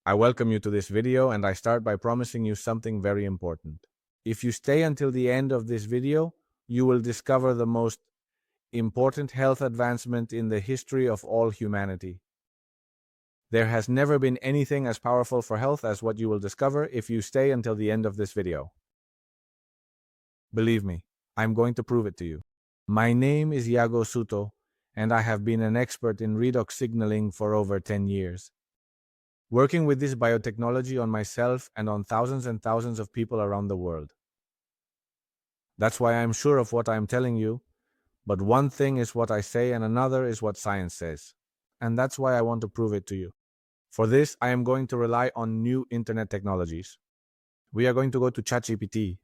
I welcome you to this video and I start by promising you something very important. If you stay until the end of this video, you will discover the most important health advancement in the history of all humanity. There has never been anything as powerful for health as what you will discover if you stay until the end of this video. Believe me, I'm going to prove it to you. My name is Iago Souto, and I have been an expert in redox signaling for over 10 years. Working with this biotechnology on myself and on thousands and thousands of people around the world. That's why I'm sure of what I'm telling you, but one thing is what I say and another is what science says. And that's why I want to prove it to you. For this, I am going to rely on new internet technologies. We are going to go to ChatGPT.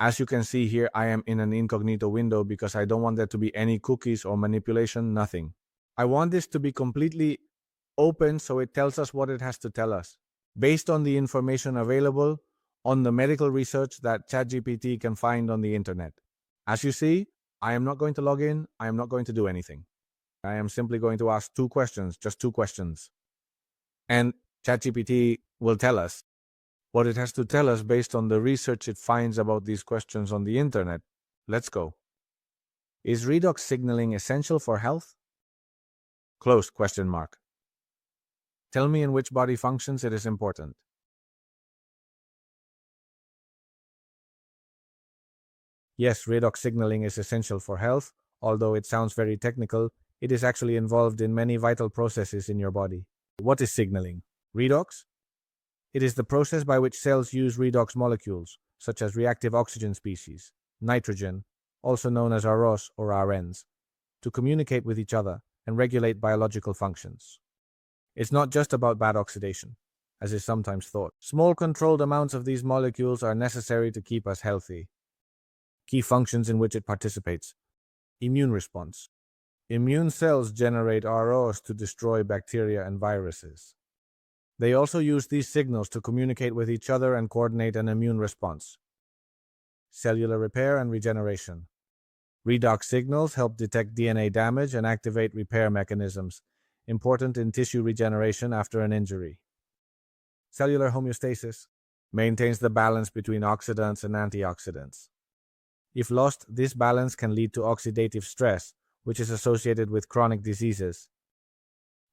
As you can see here, I am in an incognito window because I don't want there to be any cookies or manipulation, nothing. I want this to be completely open so it tells us what it has to tell us, based on the information available on the medical research that ChatGPT can find on the internet. As you see, I am not going to log in, I am not going to do anything. I am simply going to ask two questions, just two questions. And ChatGPT will tell us what it has to tell us based on the research it finds about these questions on the internet. Let's go. Is redox signaling essential for health? Close question mark. Tell me in which body functions it is important. Yes, redox signaling is essential for health. Although it sounds very technical, it is actually involved in many vital processes in your body. What is signaling? Redox? It is the process by which cells use redox molecules, such as reactive oxygen species, nitrogen, also known as ROS or RNs, to communicate with each other and regulate biological functions. It's not just about bad oxidation, as is sometimes thought. Small controlled amounts of these molecules are necessary to keep us healthy. Key functions in which it participates. Immune response. Immune cells generate ROS to destroy bacteria and viruses. They also use these signals to communicate with each other and coordinate an immune response. Cellular repair and regeneration. Redox signals help detect DNA damage and activate repair mechanisms, important in tissue regeneration after an injury. Cellular homeostasis maintains the balance between oxidants and antioxidants. If lost, this balance can lead to oxidative stress, which is associated with chronic diseases.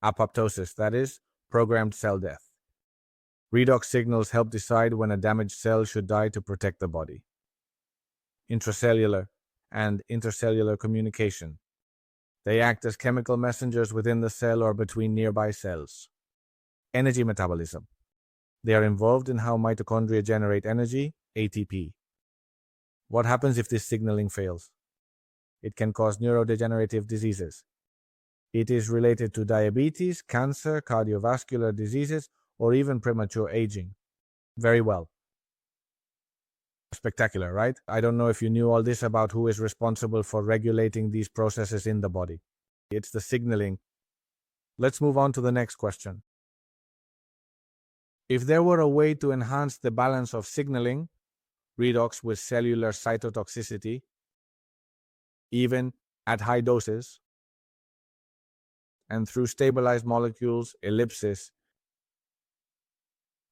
Apoptosis, that is, programmed cell death. Redox signals help decide when a damaged cell should die to protect the body. Intracellular and intercellular communication. They act as chemical messengers within the cell or between nearby cells. Energy metabolism. They are involved in how mitochondria generate energy, ATP. What happens if this signaling fails? It can cause neurodegenerative diseases. It is related to diabetes, cancer, cardiovascular diseases, or even premature aging. Very well. Spectacular, right? I don't know if you knew all this about who is responsible for regulating these processes in the body. It's the signaling. Let's move on to the next question. If there were a way to enhance the balance of signaling, redox with cellular cytotoxicity, even at high doses, and through stabilized molecules, ellipsis,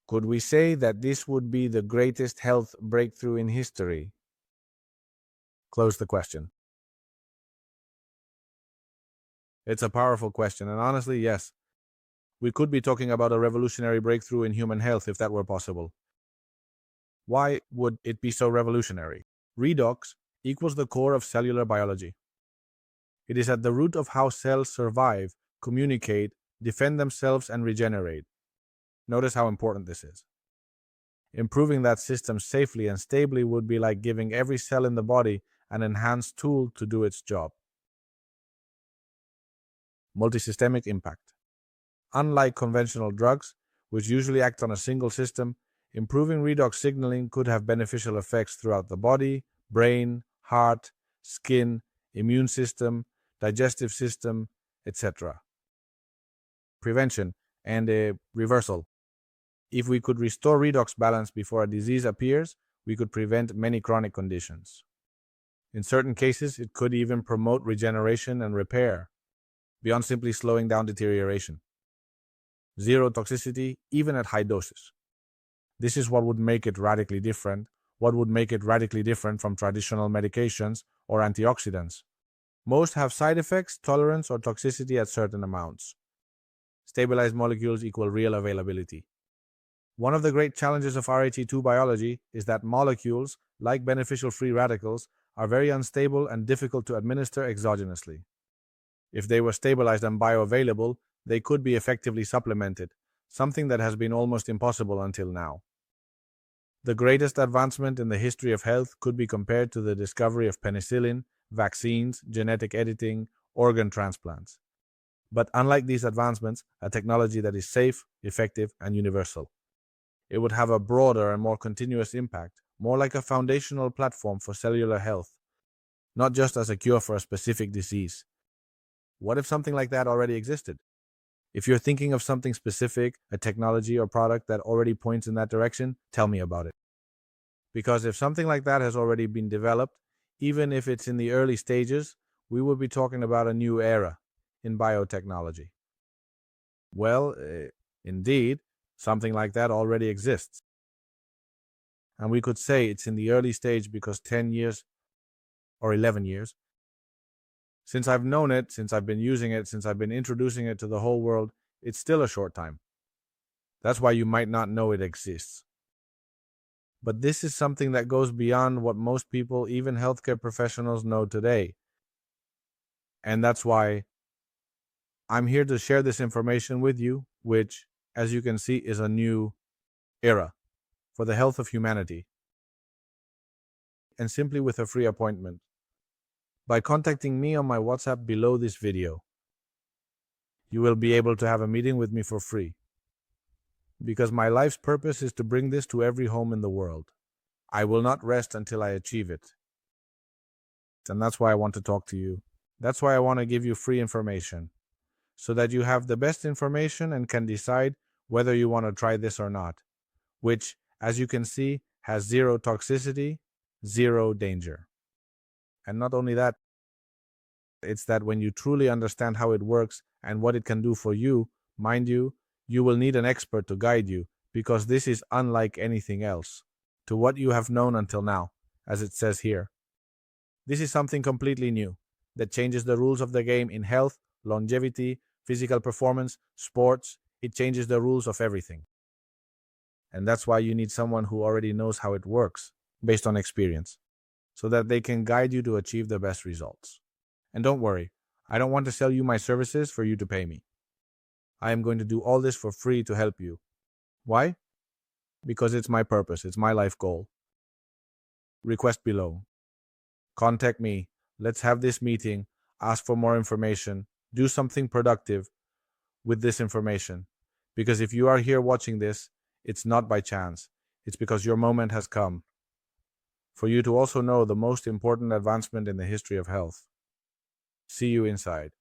could we say that this would be the greatest health breakthrough in history? Close the question. It's a powerful question, and honestly, yes. We could be talking about a revolutionary breakthrough in human health if that were possible. Why would it be so revolutionary? Redox equals the core of cellular biology. It is at the root of how cells survive, communicate, defend themselves, and regenerate. Notice how important this is. Improving that system safely and stably would be like giving every cell in the body an enhanced tool to do its job. Multisystemic impact. Unlike conventional drugs, which usually act on a single system, improving redox signaling could have beneficial effects throughout the body, brain, heart, skin, immune system, digestive system, etc. Prevention and reversal. If we could restore redox balance before a disease appears, we could prevent many chronic conditions. In certain cases, it could even promote regeneration and repair, beyond simply slowing down deterioration. zero toxicity, even at high doses. This is what would make it radically different, from traditional medications or antioxidants. Most have side effects, tolerance, or toxicity at certain amounts. Stabilized molecules equal real availability. One of the great challenges of RAT2 biology is that molecules, like beneficial free radicals, are very unstable and difficult to administer exogenously. If they were stabilized and bioavailable, they could be effectively supplemented, something that has been almost impossible until now. The greatest advancement in the history of health could be compared to the discovery of penicillin, vaccines, genetic editing, organ transplants. But unlike these advancements, a technology that is safe, effective, and universal. It would have a broader and more continuous impact, more like a foundational platform for cellular health, not just as a cure for a specific disease. What if something like that already existed? If you're thinking of something specific, a technology or product that already points in that direction, tell me about it. Because if something like that has already been developed, even if it's in the early stages, we would be talking about a new era in biotechnology. Well, indeed, something like that already exists. And we could say it's in the early stage because 10 years or 11 years, since I've known it, since I've been using it, since I've been introducing it to the whole world, it's still a short time. That's why you might not know it exists. But this is something that goes beyond what most people, even healthcare professionals, know today. And that's why I'm here to share this information with you, which, as you can see, is a new era for the health of humanity. And simply with a free appointment. By contacting me on my WhatsApp below this video, you will be able to have a meeting with me for free. Because my life's purpose is to bring this to every home in the world. I will not rest until I achieve it. And that's why I want to talk to you. That's why I want to give you free information, so that you have the best information and can decide whether you want to try this or not, which, as you can see, has zero toxicity, zero danger. And not only that, it's that when you truly understand how it works and what it can do for you, mind you, you will need an expert to guide you, because this is unlike anything else to what you have known until now, as it says here. This is something completely new that changes the rules of the game in health, longevity, physical performance, sports. It changes the rules of everything. And that's why you need someone who already knows how it works, based on experience, so that they can guide you to achieve the best results. And don't worry, I don't want to sell you my services for you to pay me. I am going to do all this for free to help you. Why? Because it's my purpose, it's my life goal. Request below. Contact me. Let's have this meeting. Ask for more information. Do something productive with this information. Because if you are here watching this, it's not by chance. It's because your moment has come for you to also know the most important advancement in the history of health. See you inside.